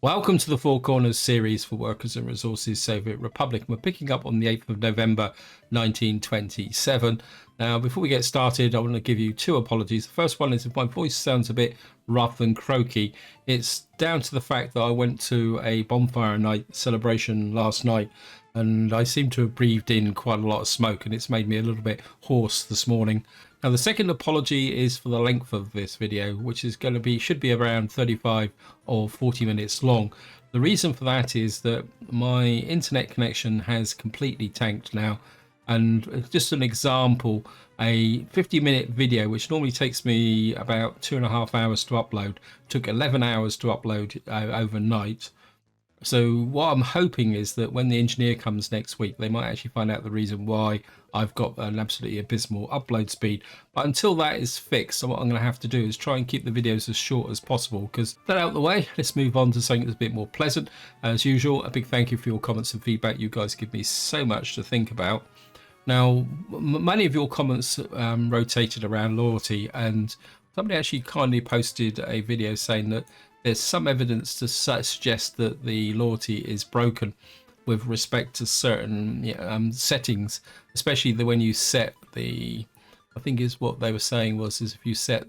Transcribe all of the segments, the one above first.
Welcome to the Four Corners series for Workers and Resources Soviet Republic. We're picking up on the 8th of November 1927. Now, before we get started, I want to give you two apologies. The first one is if my voice sounds a bit rough and croaky, it's down to the fact that I went to a bonfire night celebration last night and I seem to have breathed in quite a lot of smoke and it's made me a little bit hoarse this morning. Now, the second apology is for the length of this video, which is going to be should be around 35 or 40 minutes long. The reason for that is that my internet connection has completely tanked now. And just an example, a 50-minute video, which normally takes me about 2.5 hours to upload, took 11 hours to upload overnight. So what I'm hoping is that when the engineer comes next week, they might actually find out the reason why I've got an absolutely abysmal upload speed. But until that is fixed, what I'm going to have to do is try and keep the videos as short as possible. Because that out of the way, let's move on to something that's a bit more pleasant. As usual, a big thank you for your comments and feedback. You guys give me so much to think about. Now, many of your comments rotated around loyalty, and somebody actually kindly posted a video saying that there's some evidence to suggest that the loyalty is broken with respect to certain settings, especially when you set the, I think is what they were saying was if you set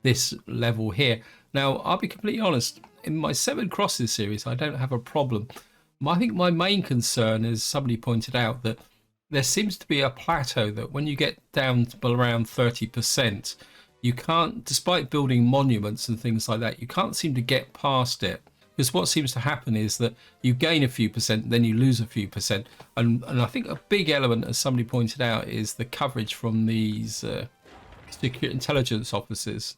this level here. Now, I'll be completely honest, in my 7 Crosses series, I don't have a problem. I think my main concern is somebody pointed out that there seems to be a plateau that when you get down to around 30%, you can't, despite building monuments and things like that, you can't seem to get past it. Because what seems to happen is that you gain a few percent, then you lose a few percent. And I think a big element, as somebody pointed out, is the coverage from these secret intelligence officers.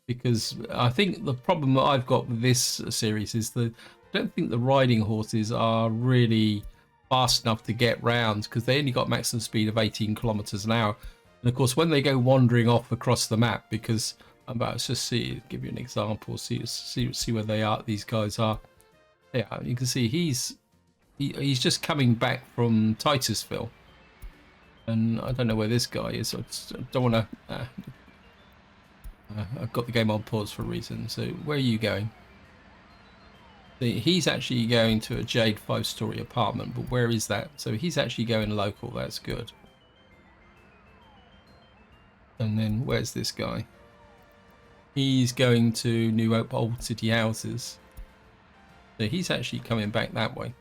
Because I think the problem that I've got with this series is that I don't think the riding horses are really fast enough to get round, because they only got maximum speed of 18 kilometers an hour. And of course, when they go wandering off across the map, because I'm about to just give you an example, see where they are. These guys are. Yeah, you can see he's just coming back from Titusville, and I don't know where this guy is. I don't want to. I've got the game on pause for a reason. So where are you going? He's actually going to a Jade 5-story apartment, but where is that? So he's actually going local. That's good. And then where's this guy? He's going to New Old City Houses. So he's actually coming back that way.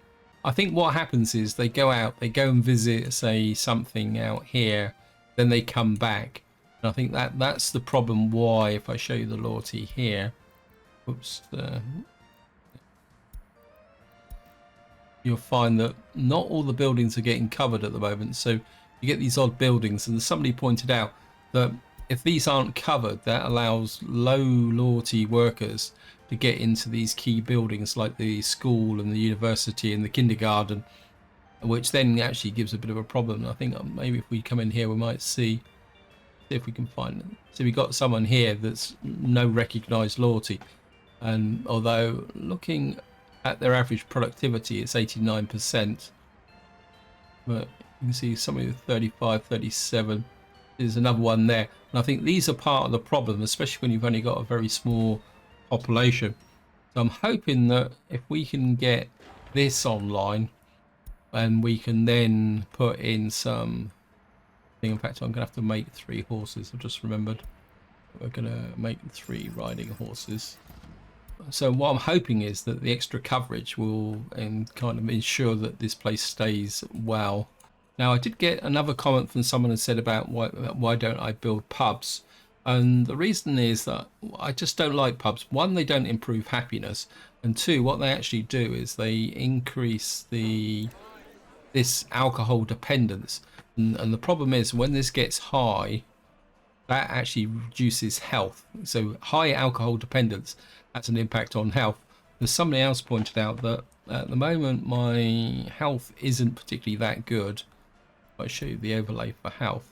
I think what happens is they go out, they go and visit, say, something out here, then they come back. And I think that's the problem why, if I show you the loyalty here, oops, you'll find that not all the buildings are getting covered at the moment. So you get these odd buildings, and somebody pointed out that if these aren't covered, that allows low loyalty workers to get into these key buildings like the school and the university and the kindergarten, which then actually gives a bit of a problem. I think maybe if we come in here, we might see if we can find them. So we've got someone here that's no recognized loyalty, and although looking at their average productivity, it's 89%, but you can see somebody with 35, 37. There's another one there, and I think these are part of the problem, especially when you've only got a very small population. So I'm hoping that if we can get this online, and we can then put in some. In fact, I'm gonna have to make 3 horses. I've just remembered we're gonna make 3 riding horses. So what I'm hoping is that the extra coverage will kind of ensure that this place stays well. Now, I did get another comment from someone who said about why don't I build pubs? And the reason is that I just don't like pubs. One, they don't improve happiness. And 2, what they actually do is they increase this alcohol dependence. And the problem is when this gets high, that actually reduces health. So high alcohol dependence, that's an impact on health. There's somebody else pointed out that at the moment my health isn't particularly that good. I show you the overlay for health.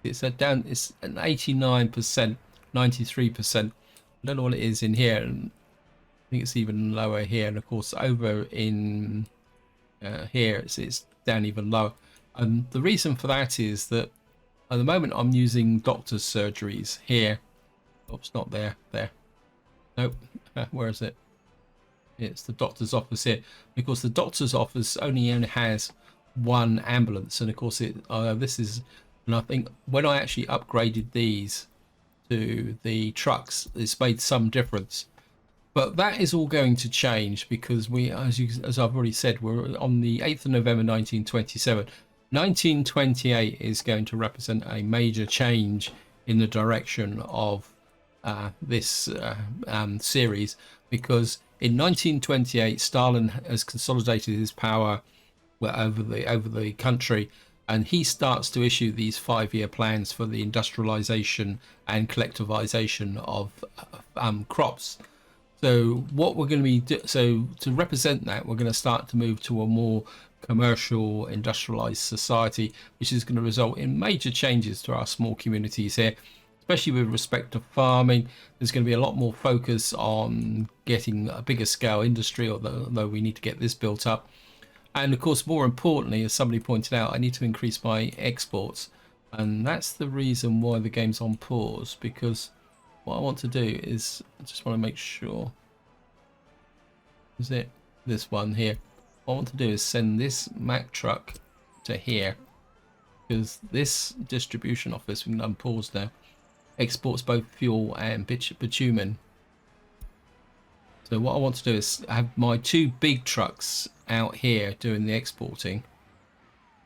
It's an 89%, 93%. I don't know what it is in here, and I think it's even lower here. And of course, over in here, it's down even lower. And the reason for that is that at the moment I'm using doctor's surgeries here. Oops, not there. There. Nope. Where is it? It's the doctor's office here. Because the doctor's office only has one ambulance, and of course this is, and I think when I actually upgraded these to the trucks, it's made some difference. But that is all going to change because as I've already said, we're on the 8th of November 1927. 1928 is going to represent a major change in the direction of this series, because in 1928 Stalin has consolidated his power over the country, and he starts to issue these 5-year plans for the industrialization and collectivization of crops. So what we're going to be so to represent that, we're going to start to move to a more commercial, industrialized society, which is going to result in major changes to our small communities here, especially with respect to farming. There's going to be a lot more focus on getting a bigger scale industry, although we need to get this built up. And of course, more importantly, as somebody pointed out, I need to increase my exports. And that's the reason why the game's on pause, because what I want to do is, I just want to make sure, is it this one here? What I want to do is send this Mack truck to here, because this distribution office, we can unpause now, exports both fuel and bitumen. So what I want to do is have my 2 big trucks out here doing the exporting,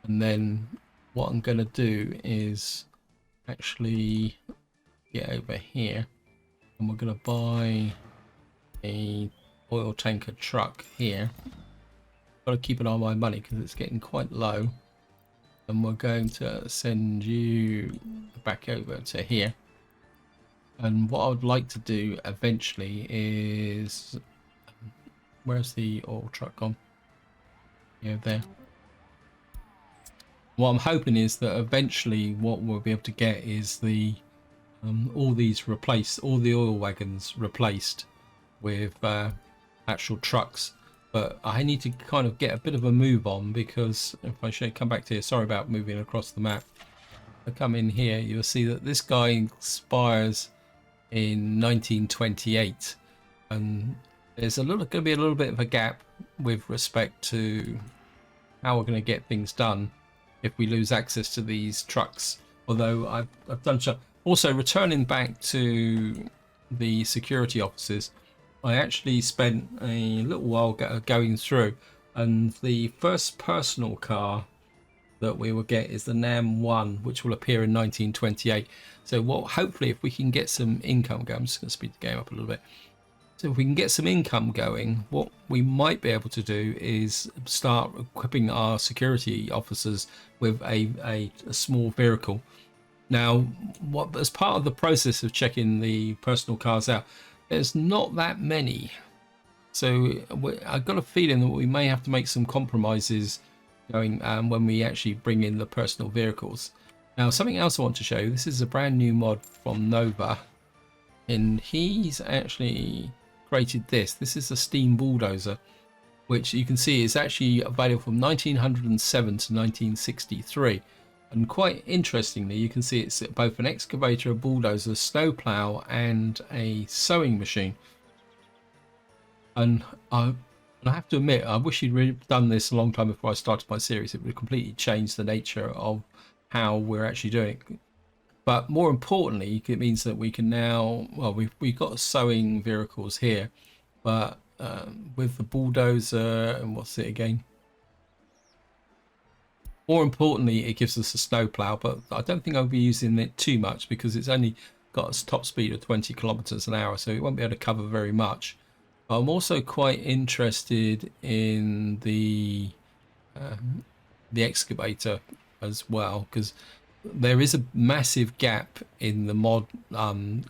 and then what I'm going to do is actually get over here, and we're going to buy a oil tanker truck here. Got to keep an eye on my money because it's getting quite low, and we're going to send you back over to here. And what I would like to do eventually is, where's the oil truck gone? Yeah, there. What I'm hoping is that eventually what we'll be able to get is the all the oil wagons replaced with actual trucks. But I need to kind of get a bit of a move on, because if I should come back to here, sorry about moving across the map. If I come in here, you'll see that this guy expires in 1928, and there's going to be a little bit of a gap with respect to how we're going to get things done if we lose access to these trucks. Although I've done so. Also, returning back to the security offices, I actually spent a little while going through, and the first personal car that we will get is the Nam 1, which will appear in 1928. So hopefully if we can get some income going, I'm just going to speed the game up a little bit. So if we can get some income going, what we might be able to do is start equipping our security officers with a small vehicle. Now, as part of the process of checking the personal cars out, there's not that many. So I've got a feeling that we may have to make some compromises going when we actually bring in the personal vehicles. Now, something else I want to show you, this is a brand new mod from Novu, and he's actually created this. This is a steam bulldozer, which you can see is actually available from 1907 to 1963. And quite interestingly, you can see it's both an excavator, a bulldozer, a snowplow, and a sewing machine. And I have to admit, I wish he'd really done this a long time before I started my series. It would have completely changed the nature of how we're actually doing it. But more importantly, it means that we can now, well, we've got sewing vehicles here, but with the bulldozer, and what's it again? More importantly, it gives us a snowplow, but I don't think I'll be using it too much because it's only got a top speed of 20 kilometers an hour, so it won't be able to cover very much. But I'm also quite interested in the excavator as well, because there is a massive gap in the mod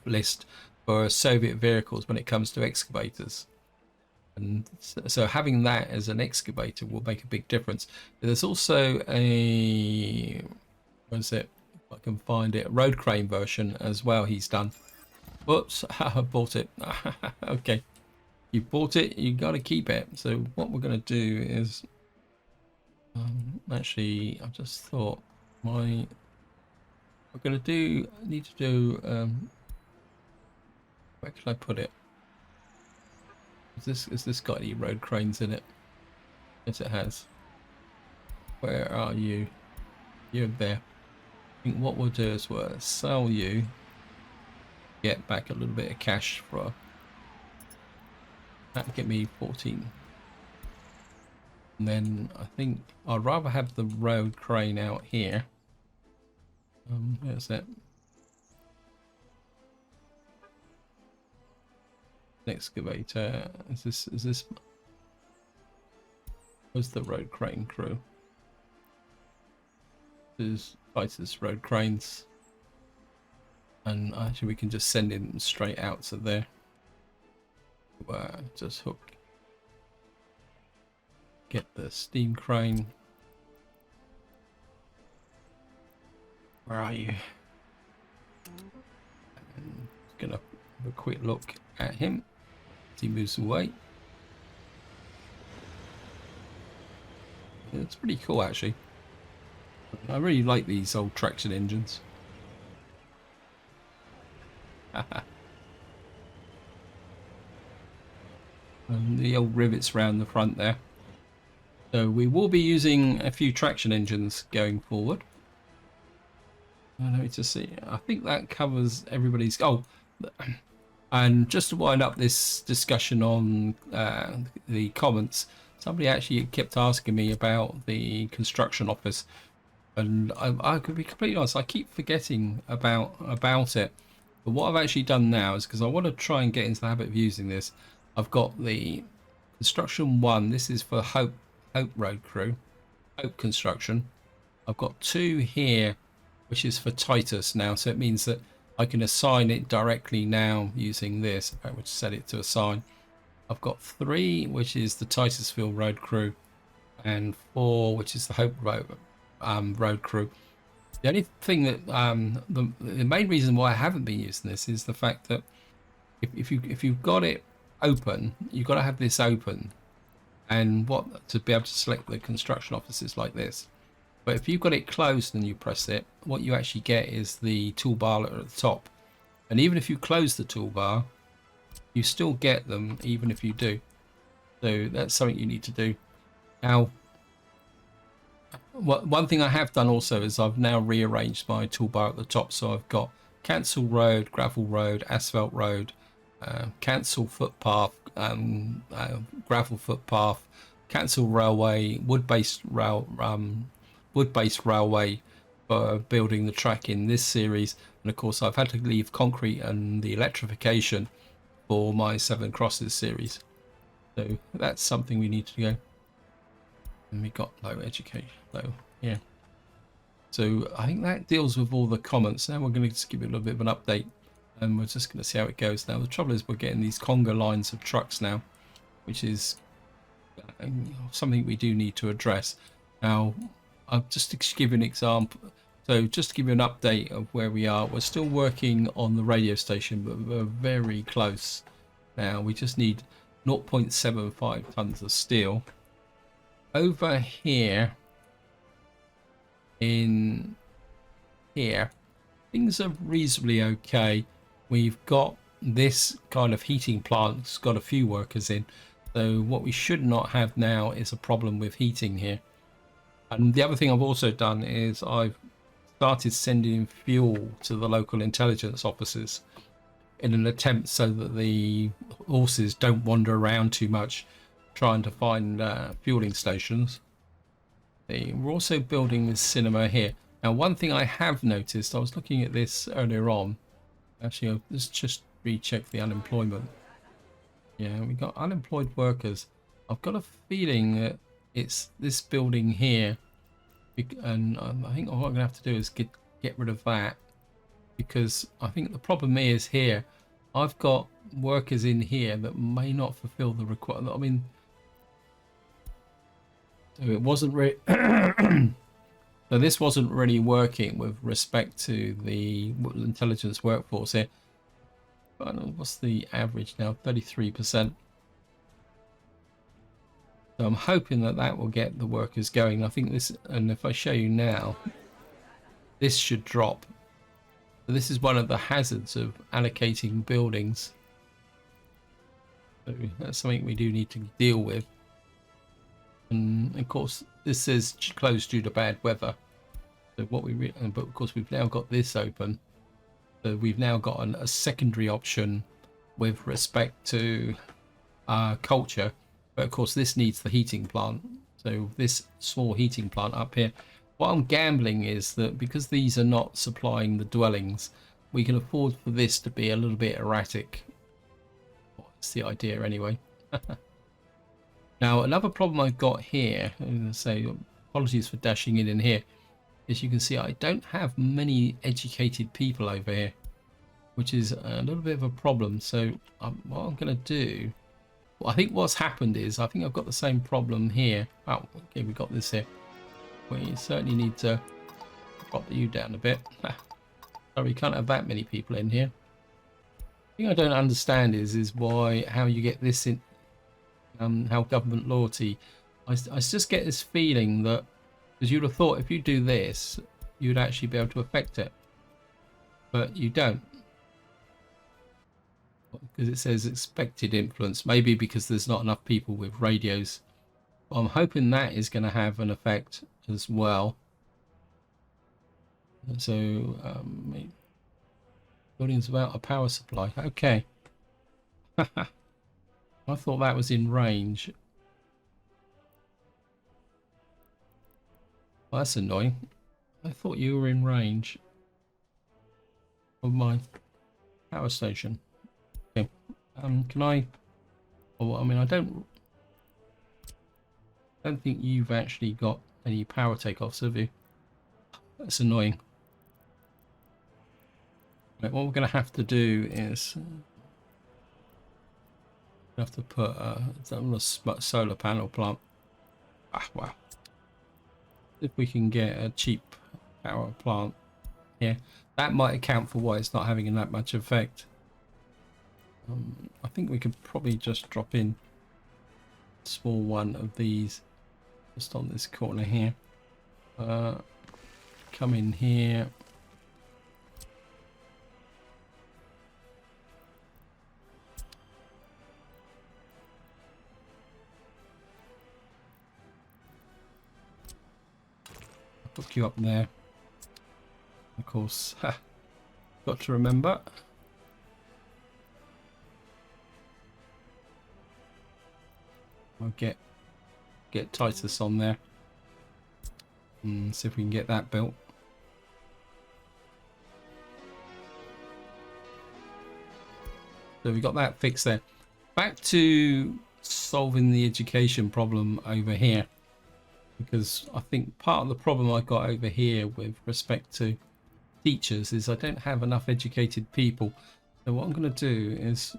list for Soviet vehicles when it comes to excavators. And so having that as an excavator will make a big difference. There's also a, what is it, if I can find it, a road crane version as well he's done. Whoops, I bought it. Okay, you bought it, you got to keep it. So what we're going to do is, actually, I just thought we're going to do, I need to do, where can I put it? Has this got any road cranes in it? Yes, it has. Where are you? You're there. I think what we'll do is we'll sell you, get back a little bit of cash for that. Get me 14. And then I think I'd rather have the road crane out here. Where's that? Excavator. Is this where's the road crane crew? There's Titus road cranes. And actually we can just send him straight out to there. Just hook. Get the steam crane. Where are you? And gonna have a quick look at him as he moves away. It's pretty cool actually. I really like these old traction engines. And the old rivets around the front there. So we will be using a few traction engines going forward. Let me just see. I think that covers everybody's. Oh, and just to wind up this discussion on the comments, somebody actually kept asking me about the construction office, and I could be completely honest. I keep forgetting about it. But what I've actually done now is, because I want to try and get into the habit of using this, I've got the construction one. This is for Hope Road Crew, Hope Construction. I've got 2 here, which is for Titus now, so it means that I can assign it directly now using this. I would set it to assign. I've got 3, which is the Titusville Road Crew, and 4, which is the Hope Road Crew. The only thing that the main reason why I haven't been using this is the fact that if you've got it open, you've got to have this open, and to be able to select the construction offices like this. But if you've got it closed and you press it, what you actually get is the toolbar at the top. And even if you close the toolbar, you still get them even if you do. So that's something you need to do. Now, one thing I have done also is I've now rearranged my toolbar at the top. So I've got cancel road, gravel road, asphalt road, cancel footpath, gravel footpath, cancel railway, wood-based railway for building the track in this series. And of course I've had to leave concrete and the electrification for my 7 Crosses series. So that's something we need to go. And we got low education, low, yeah. So I think that deals with all the comments. Now we're going to just give you a little bit of an update, and we're just going to see how it goes. Now the trouble is we're getting these conga lines of trucks now, which is something we do need to address. Now I'll just to give you an example. So just to give you an update of where we are, we're still working on the radio station, but we're very close now. We just need 0.75 tons of steel. Over here, in here, things are reasonably okay. We've got this kind of heating plant, it's got a few workers in. So what we should not have now is a problem with heating here. And the other thing I've also done is I've started sending fuel to the local intelligence offices in an attempt so that the horses don't wander around too much trying to find fueling stations. We're also building this cinema here. Now one thing I have noticed, I was looking at this earlier on. Actually, let's just recheck the unemployment. Yeah, we got unemployed workers. I've got a feeling that it's this building here, and I think what I'm gonna have to do is get rid of that, because I think the problem is here I've got workers in here that may not fulfill the requirement. I mean, so it wasn't really so this wasn't really working with respect to the intelligence workforce here. I don't know, what's the average now? 33%. So I'm hoping that that will get the workers going. I think this, and if I show you now, this should drop. So this is one of the hazards of allocating buildings. So that's something we do need to deal with. And of course, this says closed due to bad weather. So what but of course we've now got this open. So we've now got a secondary option with respect to culture. But of course this needs the heating plant. So this small heating plant up here. What I'm gambling is that because these are not supplying the dwellings, we can afford for this to be a little bit erratic. Well, that's the idea anyway. Now another problem I've got here, I'm going to say apologies for dashing in here, is you can see I don't have many educated people over here, which is a little bit of a problem. So what I'm going to do, well, I think what's happened is I think I've got the same problem here. Oh, okay, we've got this here. We certainly need to drop you down a bit. Sorry, we can't have that many people in here. The thing I don't understand is how you get this in, how government loyalty. I just get this feeling that, because you'd have thought if you do this, you'd actually be able to affect it, but you don't. Because it says expected influence, maybe because there's not enough people with radios. But I'm hoping that is going to have an effect as well. So buildings without a power supply. Okay. I thought that was in range. Well, that's annoying. I thought you were in range of my power station. Okay. Can I? Oh, I mean, I don't think you've actually got any power takeoffs, have you? That's annoying. Right, what we're going to have to do is have to put a solar panel plant. Ah, wow. If we can get a cheap power plant here, that might account for why it's not having that much effect. I think we could probably just drop in a small one of these just on this corner here. Come in here. Hook you up there. Of course, got to remember. I'll get Titus on there and see if we can get that built. So we got that fixed there. Back to solving the education problem over here, because I think part of the problem I got over here with respect to teachers is I don't have enough educated people. So what I'm going to do is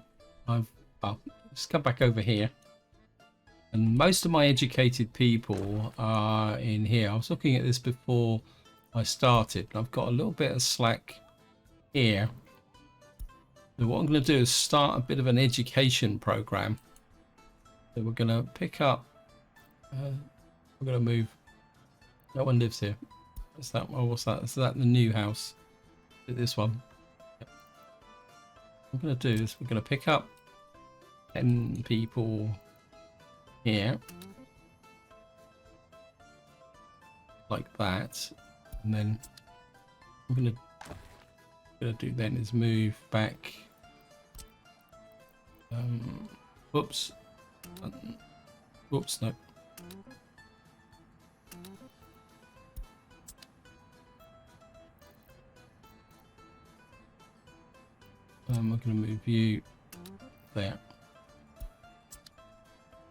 just come back over here, and most of my educated people are in here. I was looking at this before I started. I've got a little bit of slack here. So what I'm going to do is start a bit of an education program. So we're going to pick up. We're going to move. No one lives here. What's that? Oh, what's that? Is that the new house? This one. Yep. What we're going to do is we're going to pick up 10 people here, like that, and then I'm going to do then is move back. Whoops. Whoops. No. I'm going to move you there.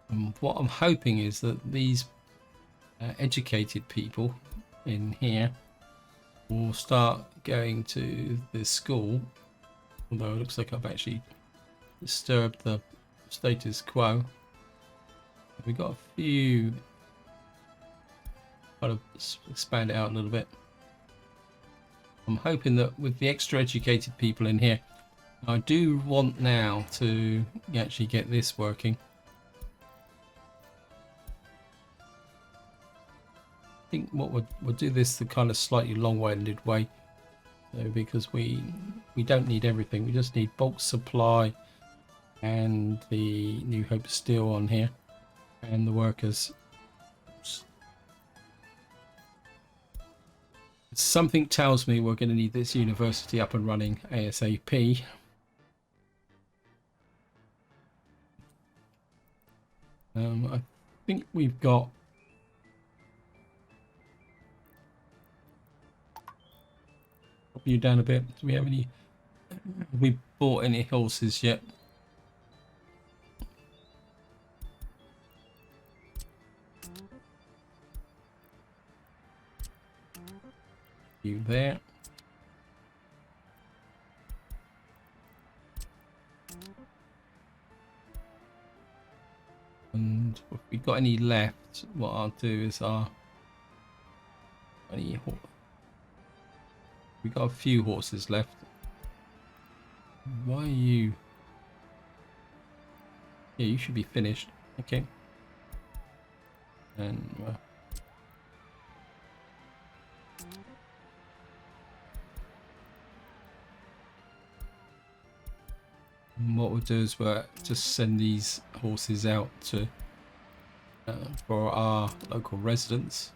And what I'm hoping is that these educated people in here will start going to this school, although it looks like I've actually disturbed the status quo. We've got a few, kind of expand it out a little bit. I'm hoping that with the extra educated people in here, I do want now to actually get this working. I think what we'll do this the kind of slightly long-winded way, because we don't need everything. We just need bulk supply and the New Hope is still on here, and the workers. Something tells me we're going to need this university up and running ASAP. I think we've got you down a bit. Do we have any? Have we bought any horses yet? You there? And if we got any left, what I'll do is we got a few horses left. Why are you? Yeah, you should be finished. Okay. And what we'll do is we'll just send these horses out to for our local residents.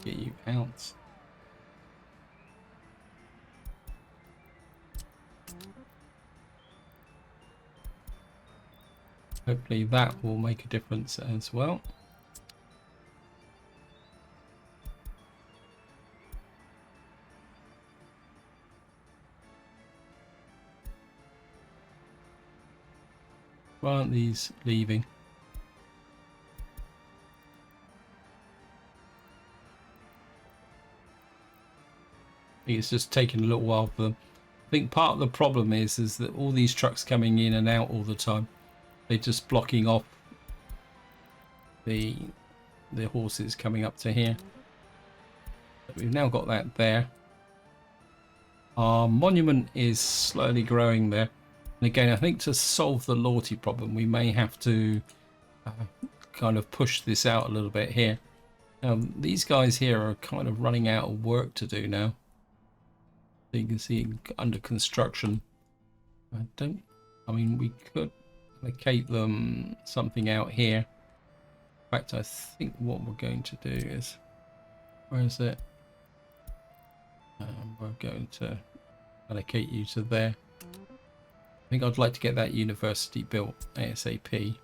Get you out. Hopefully that will make a difference as well. Why aren't these leaving? I think it's just taking a little while for them. I think part of the problem is that all these trucks coming in and out all the time, they're just blocking off the horses coming up to here. But we've now got that there. Our monument is slowly growing there. And again, I think to solve the loyalty problem, we may have to kind of push this out a little bit here. These guys here are kind of running out of work to do now. So you can see under construction. I mean, we could allocate them something out here. In fact, I think what we're going to do is, where is it? We're going to allocate you to there. I think I'd like to get that university built ASAP.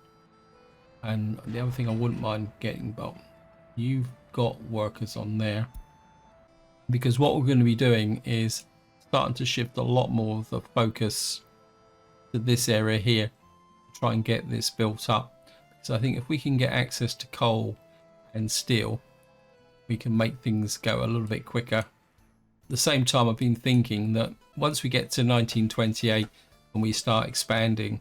And the other thing I wouldn't mind getting, well, you've got workers on there. Because what we're going to be doing is starting to shift a lot more of the focus to this area here. Try and get this built up. So I think if we can get access to coal and steel, we can make things go a little bit quicker. At the same time, I've been thinking that once we get to 1928 and we start expanding,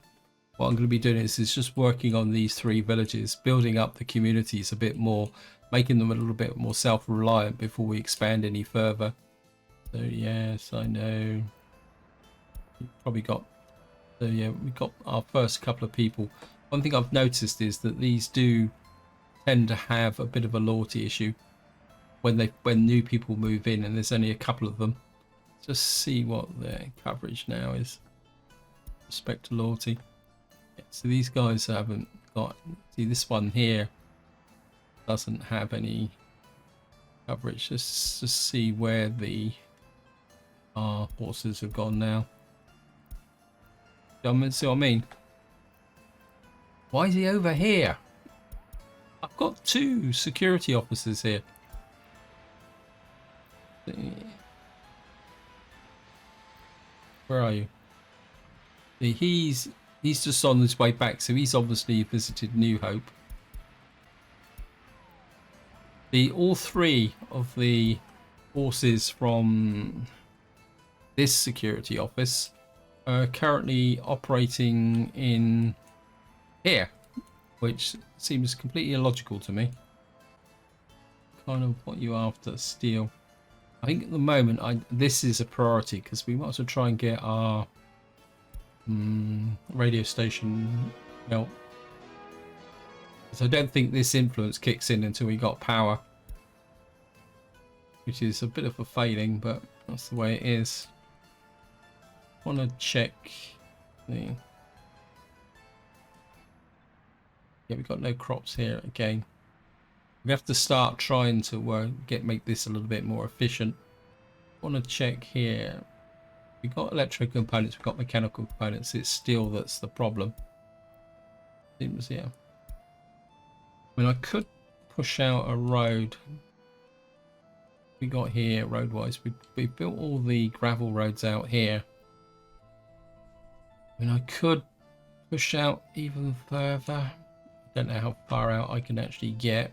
what I'm going to be doing is just working on these 3 villages, building up the communities a bit more, making them a little bit more self-reliant before we expand any further. So yes, I know. We've probably got. So yeah, we got our first couple of people. One thing I've noticed is that these do tend to have a bit of a loyalty issue when new people move in, and there's only a couple of them. Just see what their coverage now is. Respect to loyalty. Yeah, so these guys haven't got. See, this one here doesn't have any coverage. Just see where the horses have gone now. See what I mean? Why is he over here? I've got 2 security officers here. Where are you? He's just on his way back, so he's obviously visited New Hope. All 3 of the horses from this security office are currently operating in here, which seems completely illogical to me. Kind of what you after, steel. I think at the moment this is a priority because we might as well try and get our radio station built. So I don't think this influence kicks in until we got power, which is a bit of a failing, but that's the way it is. want to check the... Yeah, we've got no crops here again. We have to start trying to make this a little bit more efficient. I want to check here. We've got electrical components, we've got mechanical components. It's steel that's the problem. Seems, yeah. I mean, I could push out a road. We got here road-wise. We built all the gravel roads out here. I mean, I could push out even further. Don't know how far out I can actually get.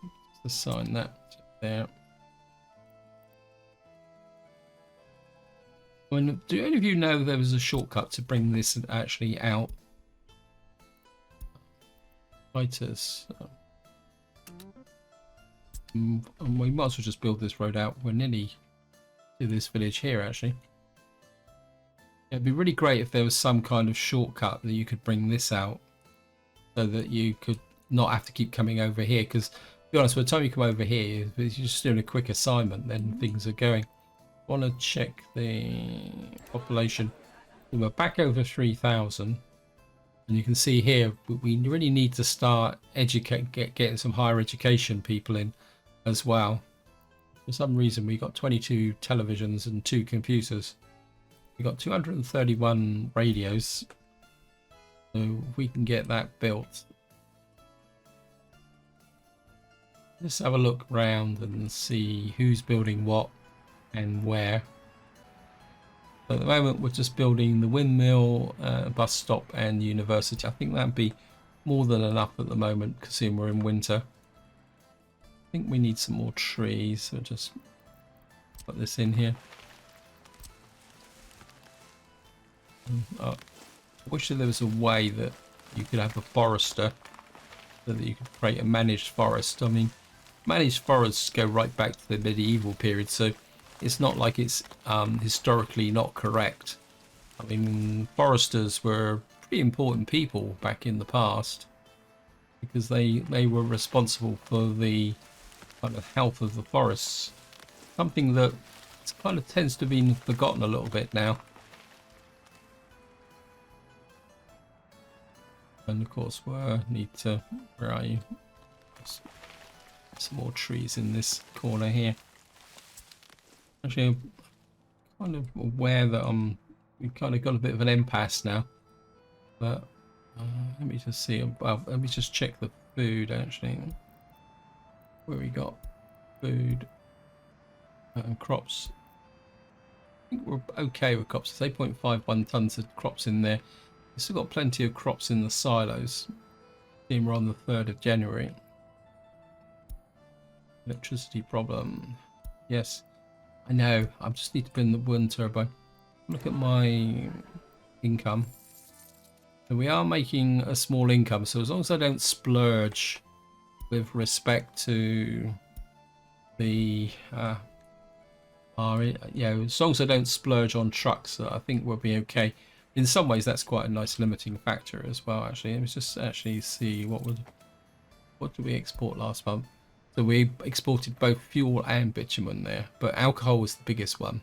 Just assign that there. I mean, do any of you know there was a shortcut to bring this actually out? Fighters. And we might as well just build this road out. We're nearly to this village here, actually. It'd be really great if there was some kind of shortcut that you could bring this out, so that you could not have to keep coming over here. Because, to be honest, by the time you come over here, if you're just doing a quick assignment, then things are going. I want to check the population. We're back over 3,000, and you can see here we really need to start getting some higher education people in as well. For some reason, we got 22 televisions and 2 computers. We got 231 radios, so we can get that built. Let's have a look around and see who's building what and where. So at the moment, we're just building the windmill, bus stop, and university. I think that'd be more than enough at the moment, considering we're in winter. I think we need some more trees, so just put this in here. I wish there was a way that you could have a forester, so that you could create a managed forest. I mean, managed forests go right back to the medieval period, so it's not like it's historically not correct. I mean, foresters were pretty important people back in the past, because they were responsible for the kind of health of the forests. Something that kind of tends to be forgotten a little bit now. And of course, we need to... Where are you? Some more trees in this corner here. Actually, I'm kind of aware that we've kind of got a bit of an impasse now. But let me just see. Well, let me just check the food actually. Where we got food and crops. I think we're okay with crops. There's 8.51 tons of crops in there. We've still got plenty of crops in the silos. We're on the 3rd of January. Electricity problem. Yes, I know. I just need to bring the wind turbine. Look at my income. So we are making a small income. So as long as I don't splurge with respect to the as long as I don't splurge on trucks, I think we'll be okay. In some ways, that's quite a nice limiting factor as well. Actually, let me just actually see what did we export last month. So we exported both fuel and bitumen there, but alcohol was the biggest one.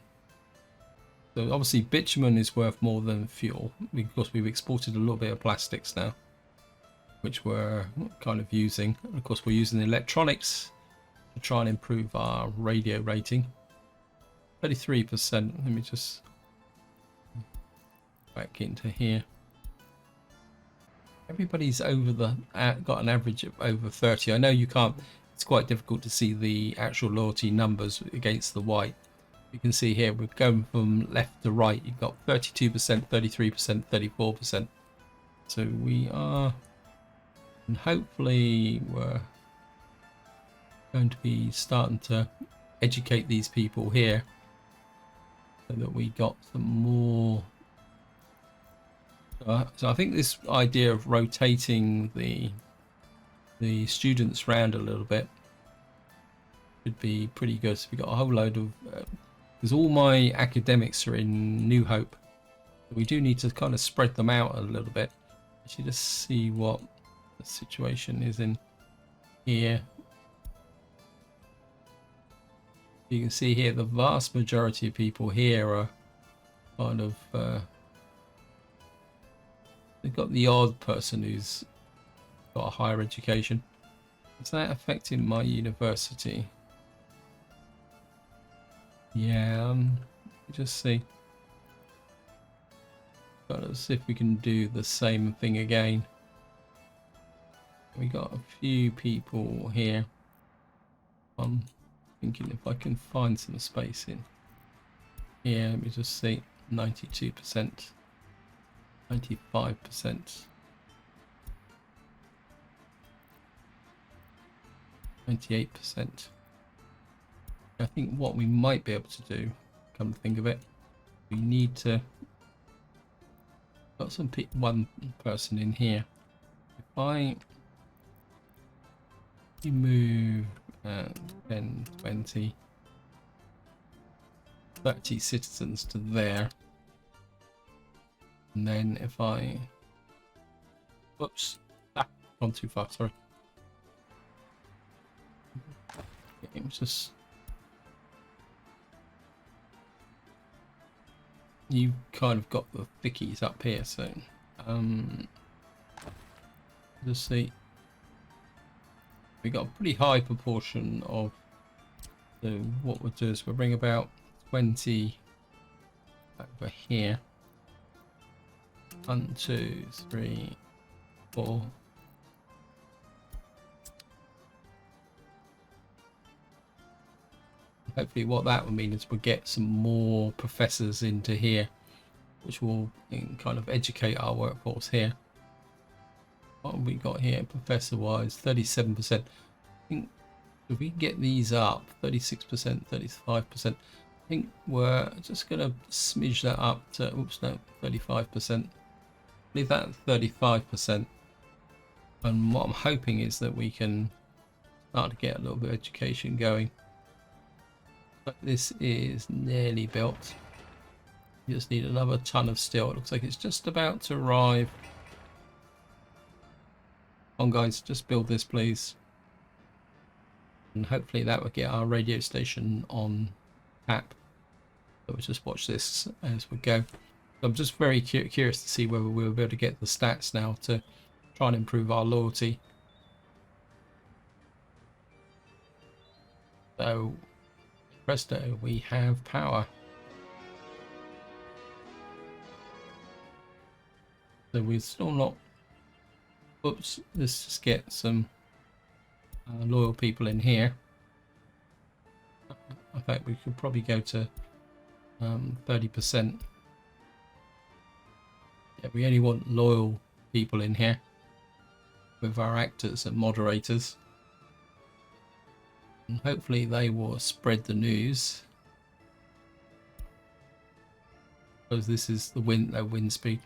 So obviously bitumen is worth more than fuel, because we've exported a little bit of plastics now, which we're kind of using. And of course, we're using electronics to try and improve our radio rating. 33%. Let me just back into here. Everybody's over got an average of over 30. I know you can't. It's quite difficult to see the actual loyalty numbers against the white. You can see here we're going from left to right. You've got 32%, 33%, 34%. So we are, and hopefully we're going to be starting to educate these people here, so that we got some more. So I think this idea of rotating the students around a little bit should be pretty good. So we got a whole load of because all my academics are in New Hope. We do need to kind of spread them out a little bit. Actually, just see what the situation is in here. You can see here the vast majority of people here are kind of they've got the odd person who's got a higher education. Is that affecting my university? Yeah, just see. Let's see if we can do the same thing again. We got a few people here. I'm thinking if I can find some space in here. Let me just see. 92%, 95%, 98%. I think what we might be able to do, come to think of it, we need to got some one person in here. If you move 10, 20, 30 citizens to there, and then if I, whoops, gone too far, sorry. It was just, you kind of got the thickies up here, so just see, we got a pretty high proportion of, so what we'll do is we'll bring about 20 over here. 1, 2, 3, 4. Hopefully what that will mean is we'll get some more professors into here, which will kind of educate our workforce here. What have we got here professor wise? 37%. I think if we get these up 36%, 35%, I think we're just going to smidge that up to, oops, no, 35%. Leave that at 35%. And what I'm hoping is that we can start to get a little bit of education going. But this is nearly built. You just need another ton of steel. It looks like it's just about to arrive. Come on guys, just build this please. And hopefully that will get our radio station on tap. So we'll just watch this as we go. I'm just very curious to see whether we'll be able to get the stats now to try and improve our loyalty. So presto, we have power. So we're still not, oops, let's just get some loyal people in here. In fact, we could probably go to 30%. Yeah, we only want loyal people in here with our actors and moderators. And hopefully they will spread the news. Because this is the wind speed.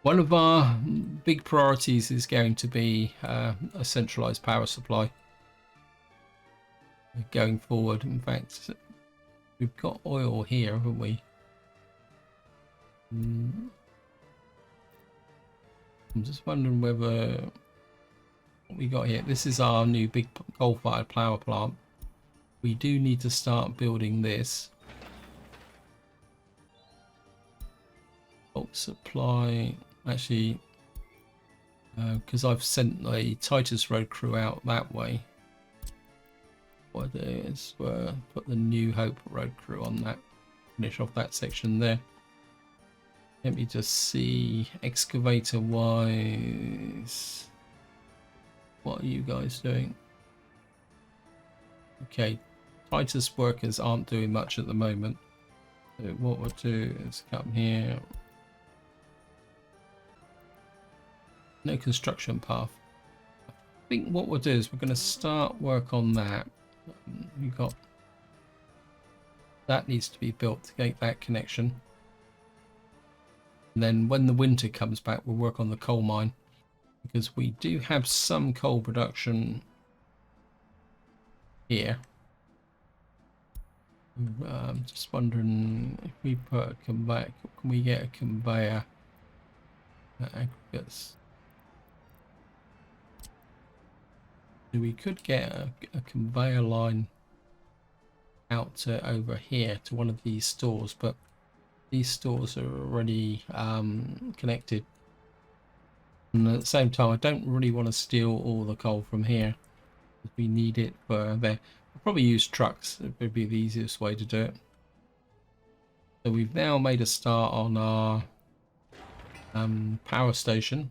One of our big priorities is going to be a centralized power supply going forward. In fact, we've got oil here, haven't we? I'm just wondering whether what we got here. This is our new big coal-fired power plant. We do need to start building this. Bulk supply. Actually, because I've sent a Titus road crew out that way. What I do is put the New Hope road crew on that. Finish off that section there. Let me just see, excavator wise, what are you guys doing? Okay, Titus workers aren't doing much at the moment. So what we'll do is come here. No construction path. I think what we'll do is we're going to start work on that. We've got that needs to be built to get that connection. And then when the winter comes back, we'll work on the coal mine, because we do have some coal production here. I'm just wondering if we put a conveyor, can we get a conveyor aggregates? We could get a conveyor line out to over here to one of these stores, but these stores are already connected. And at the same time, I don't really want to steal all the coal from here. We need it for there. I'll probably use trucks. It would be the easiest way to do it. So we've now made a start on our power station.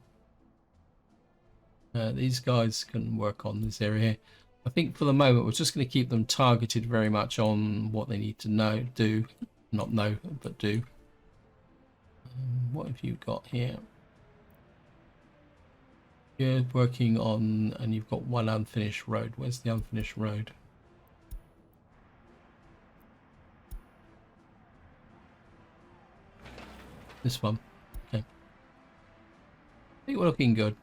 These guys can work on this area here. I think for the moment we're just going to keep them targeted very much on what they need to do. Not know, but do. What have you got here? You're working on, and you've got one unfinished road. Where's the unfinished road? This one. Okay. I think we're looking good.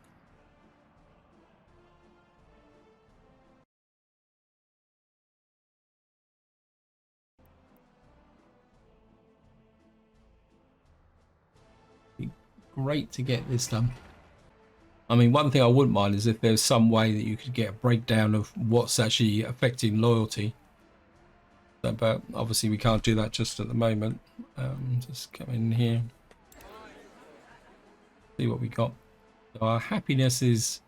Be great to get this done. I mean, one thing I wouldn't mind is if there's some way that you could get a breakdown of what's actually affecting loyalty. But obviously we can't do that just at the moment. Just come in here. See what we got. So our happiness is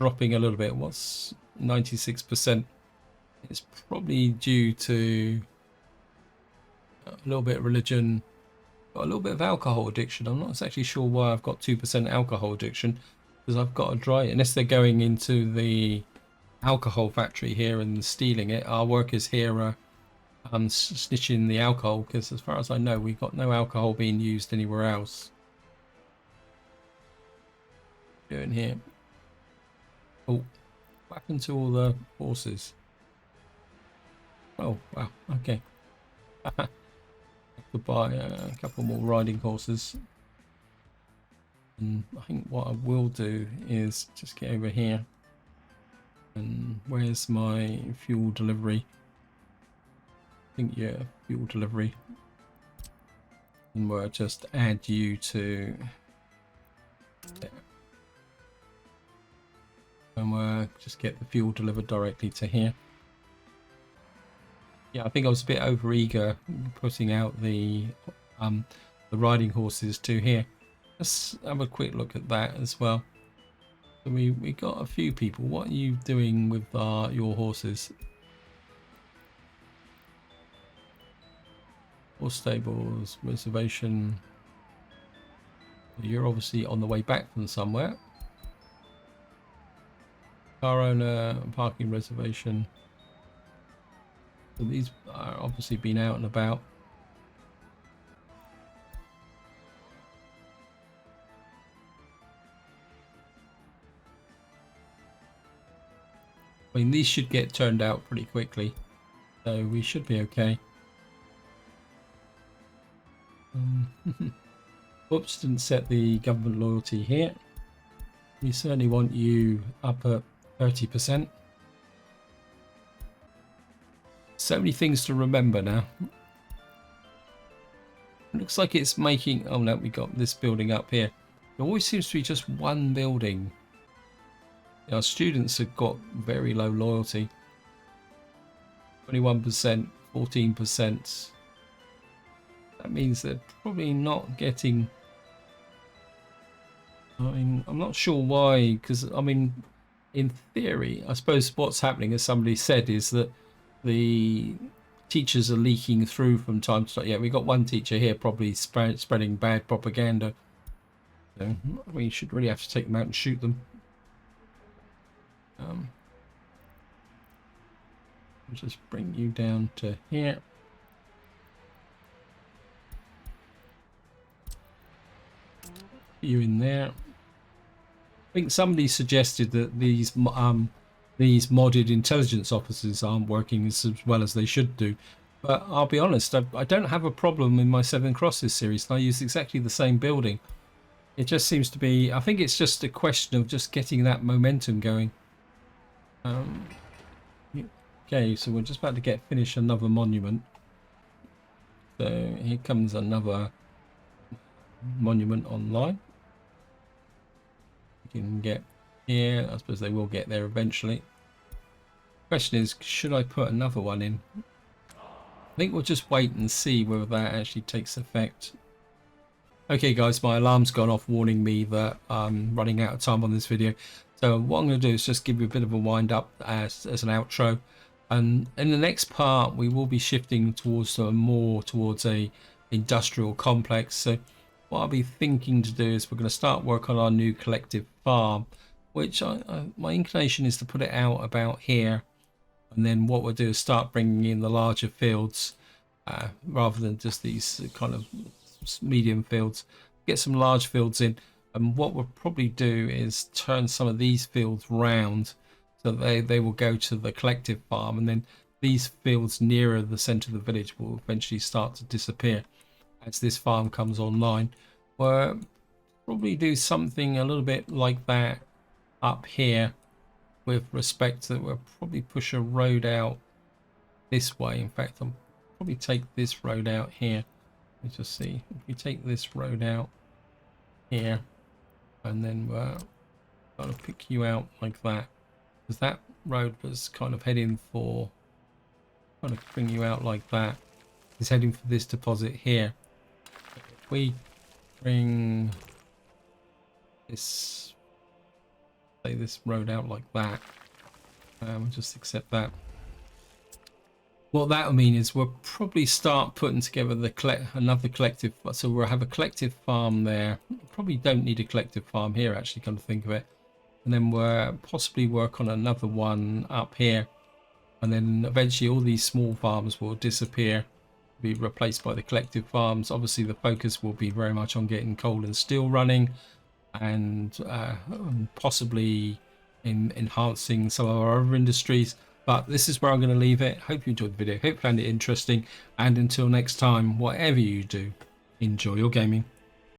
dropping a little bit. What's 96%? It's probably due to a little bit of religion, got a little bit of alcohol addiction. I'm not actually sure why I've got 2% alcohol addiction, because I've got to dry it. Unless they're going into the alcohol factory here and stealing it. Our workers here are snitching the alcohol, because as far as I know, we've got no alcohol being used anywhere else. Doing here. Oh, what happened to all the horses? Oh wow, okay. Have to buy a couple more riding horses. And I think what I will do is just get over here. And where's my fuel delivery? I think, yeah, fuel delivery. And we'll just add you to there. And we'll just get the fuel delivered directly to here. Yeah, I think I was a bit over eager putting out the riding horses to here. Let's have a quick look at that as well. So we got a few people. What are you doing with your horses? Horse stables, reservation. You're obviously on the way back from somewhere. Car owner, parking reservation. So these are obviously been out and about. I mean, these should get turned out pretty quickly, so we should be okay. Whoops, didn't set the government loyalty here. We certainly want you up at 30%. So many things to remember now. It looks like it's making... Oh no, we got this building up here. There always seems to be just one building. Our students have got very low loyalty. 21%, 14%. That means they're probably not getting... I mean, I'm not sure why, because, I mean, in theory, I suppose what's happening, as somebody said, is that the teachers are leaking through from time to time. Yeah, we got one teacher here probably spreading bad propaganda. So we should really have to take them out and shoot them. I'll just bring you down to here. You in there. I think somebody suggested that these modded intelligence officers aren't working as well as they should do, but I'll be honest, I don't have a problem in my Seven Crosses series. I use exactly the same building. It just seems to be, I think it's just a question of just getting that momentum going. Okay, so we're just about to finish another monument. So here comes another monument online. We can get here. I suppose they will get there eventually. question is, should I put another one in? I think we'll just wait and see whether that actually takes effect. Okay guys, my alarm's gone off warning me that I'm running out of time on this video. So what I'm going to do is just give you a bit of a wind up as an outro. And in the next part, we will be shifting towards more towards a industrial complex. So what I'll be thinking to do is we're going to start work on our new collective farm, which my inclination is to put it out about here. And then what we'll do is start bringing in the larger fields rather than just these kind of medium fields. Get some large fields in, and what we'll probably do is turn some of these fields round so they will go to the collective farm, and then these fields nearer the center of the village will eventually start to disappear as this farm comes online. We'll probably do something a little bit like that up here with respect to, we'll probably push a road out this way. In fact, I'll probably take this road out here. Let's just see if we take this road out here, and then we'll kind of pick you out like that, because that road was kind of heading for, kind of bring you out like that, is heading for this deposit here. If we bring this, say this road out like that, we'll just accept that. What that will mean is we'll probably start putting together another collective. So we'll have a collective farm there. Probably don't need a collective farm here, actually, come to think of it. And then we'll possibly work on another one up here. And then eventually all these small farms will disappear, be replaced by the collective farms. Obviously the focus will be very much on getting coal and steel running, and possibly in enhancing some of our other industries. But this is where I'm going to leave it. Hope you enjoyed the video. Hope you found it interesting. And until next time, whatever you do, enjoy your gaming.